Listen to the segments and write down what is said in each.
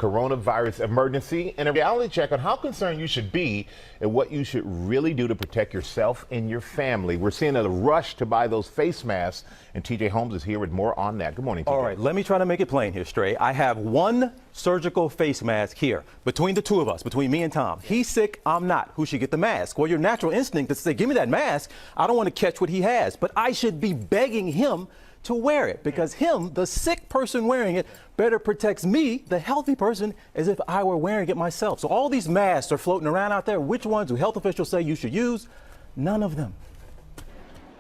coronavirus emergency and a reality check on how concerned you should be and what you should really do to protect yourself and your family. We're seeing a rush to buy those face masks, and TJ Holmes is here with more on that. Good morning, TJ. All right, let me try to make it plain here, Stray. I have one surgical face mask here between the two of us, between me and Tom. He's sick, I'm not. Who should get the mask? Well, your natural instinct is to say, give me that mask. I don't want to catch what he has, but I should be begging him to wear it, because him, the sick person wearing it, better protects me, the healthy person, as if I were wearing it myself. So all these masks are floating around out there. Which ones do health officials say you should use? None of them.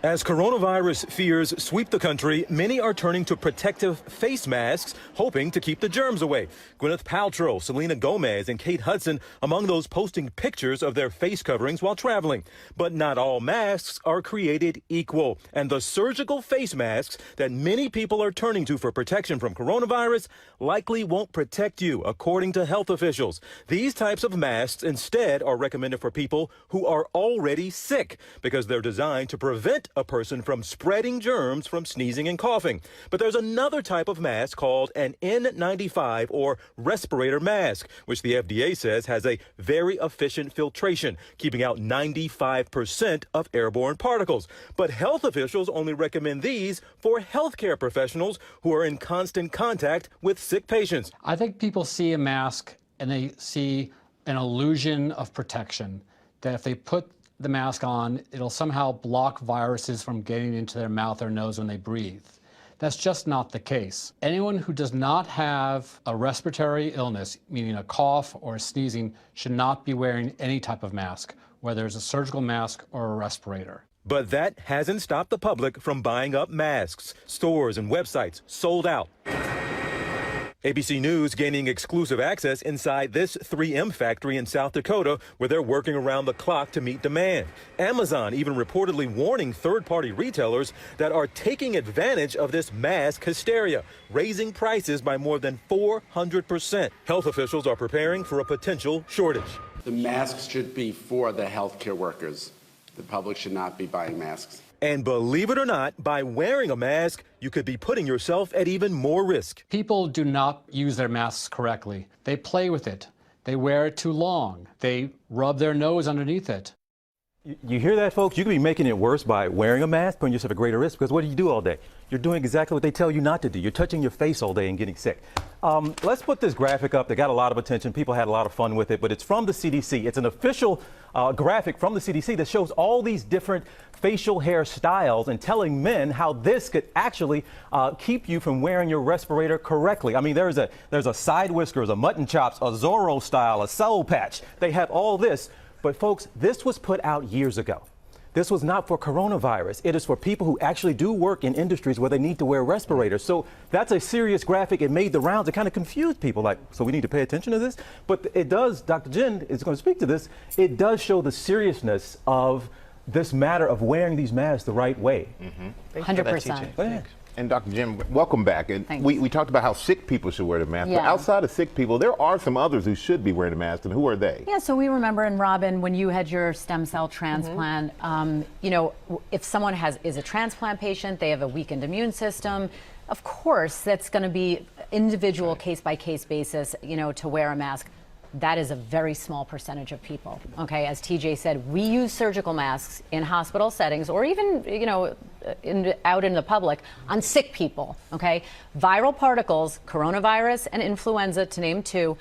As coronavirus fears sweep the country, many are turning to protective face masks, hoping to keep the germs away. Gwyneth Paltrow, Selena Gomez, and Kate Hudson among those posting pictures of their face coverings while traveling. But not all masks are created equal. And the surgical face masks that many people are turning to for protection from coronavirus likely won't protect you, according to health officials. These types of masks instead are recommended for people who are already sick, because they're designed to prevent a person from spreading germs from sneezing and coughing. But there's another type of mask called an N95 or respirator mask, which the FDA says has a very efficient filtration, keeping out 95% of airborne particles. But health officials only recommend these for healthcare professionals who are in constant contact with sick patients. I think people see a mask and they see an illusion of protection, that if they put the mask on, it'll somehow block viruses from getting into their mouth or nose when they breathe. That's just not the case. Anyone who does not have a respiratory illness, meaning a cough or a sneezing, should not be wearing any type of mask, whether it's a surgical mask or a respirator. But that hasn't stopped the public from buying up masks. Stores and websites sold out. ABC News gaining exclusive access inside this 3M factory in South Dakota, where they're working around the clock to meet demand. Amazon even reportedly warning third-party retailers that are taking advantage of this mask hysteria, raising prices by more than 400%. Health officials are preparing for a potential shortage. The masks should be for the healthcare workers. The public should not be buying masks. And believe it or not, by wearing a mask, you could be putting yourself at even more risk. People do not use their masks correctly. They play with it. They wear it too long. They rub their nose underneath it. You hear that, folks? You could be making it worse by wearing a mask, putting yourself at greater risk, because what do you do all day? You're doing exactly what they tell you not to do. You're touching your face all day and getting sick. Let's put this graphic up. They got a lot of attention. People had a lot of fun with it, but it's from the CDC. It's an official graphic from the CDC that shows all these different facial hair styles and telling men how this could actually keep you from wearing your respirator correctly. I mean, there's a side whiskers, a mutton chops, a Zorro style, a soul patch. They have all this. But folks, this was put out years ago. This was not for coronavirus. It is for people who actually do work in industries where they need to wear respirators. So that's a serious graphic. It made the rounds. It kind of confused people, like, so we need to pay attention to this? But it does, Dr. Jen is going to speak to this, it does show the seriousness of this matter of wearing these masks the right way. 100%. And Dr. Jim, welcome back. And we talked about how sick people should wear the mask. Yeah. But outside of sick people, there are some others who should be wearing the mask. And who are they? Yeah, so we remember, and Robin, when you had your stem cell transplant, you know, if someone is a transplant patient, they have a weakened immune system, of course, that's going to be individual case-by-case basis, you know, to wear a mask. That is a very small percentage of people. Okay, as TJ said, we use surgical masks in hospital settings, or even, you know, out in the public on sick people. Okay, viral particles, coronavirus and influenza, to name two,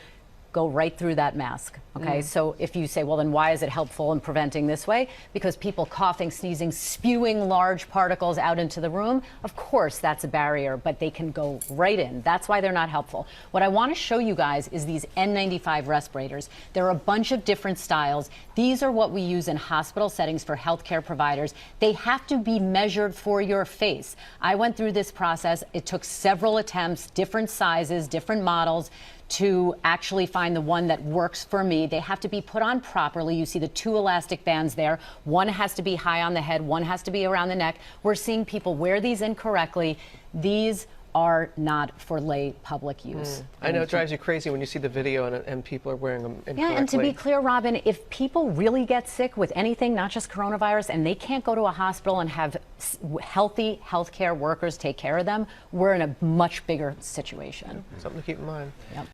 go right through that mask. Okay, so if you say, well, then why is it helpful in preventing this way? Because people coughing, sneezing, spewing large particles out into the room, of course that's a barrier, but they can go right in. That's why they're not helpful. What I want to show you guys is these N95 respirators. There are a bunch of different styles. These are what we use in hospital settings for healthcare providers. They have to be measured for your face. I went through this process. It took several attempts, different sizes, different models, to actually find the one that works for me. They have to be put on properly. You see the two elastic bands there. One has to be high on the head, one has to be around the neck. We're seeing people wear these incorrectly. These are not for lay public use. I know it drives you crazy when you see the video and people are wearing them incorrectly. Yeah, and to be clear, Robin, if people really get sick with anything, not just coronavirus, and they can't go to a hospital and have healthy healthcare workers take care of them, we're in a much bigger situation. Something to keep in mind. Yep.